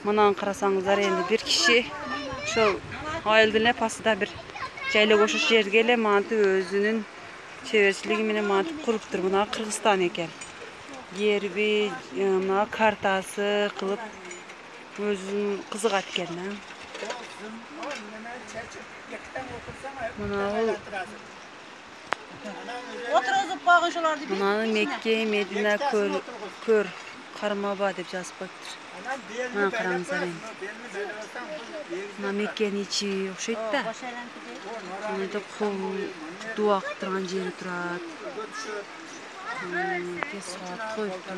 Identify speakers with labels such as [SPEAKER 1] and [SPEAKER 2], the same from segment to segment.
[SPEAKER 1] Мынан қарасаңыздар, енді бір кіші шол айылдың пасыда бір жайлы көшіш жерге еле мантып өзінің шебершілігі менен мантып құрып тұр. Мына Қырғызстан екен. Герби, мына картасы қылып өзінің қызығат екен. Мынаны Мекке, Медина көр, Қармаба деп жазып қойыптыр. Мына қараңыздар енді. Мына Меккенің içi оқшайды да. Мына қол дуа қылып тұрған жері тұрады. Сағат қойыптыр.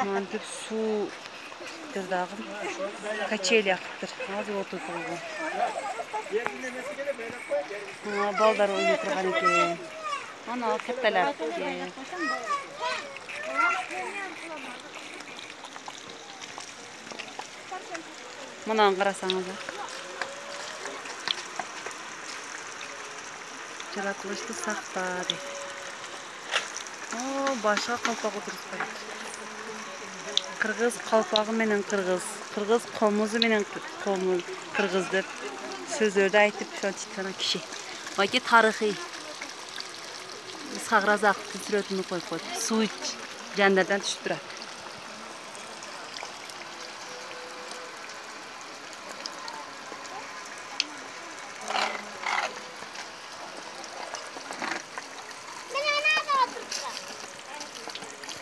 [SPEAKER 1] Мантып су дырдағын качели ақыптыр. Азыр отырдығы. Балдар ойнап тұрған екен. Ана кеттелер екен. Мынаны қарасаңыздар. Жаратылышты сақта дейді. Башқа қалпақ отырыспайды. Қырғыз қалпағы менен қырғыз, қырғыз қомызы менен қырғыз деп сөздерді айтып шончиткана киши. Баки тарихи Исхақ Разақовтың сүретін қойып қойды. Су жандардан түшіп тұрады.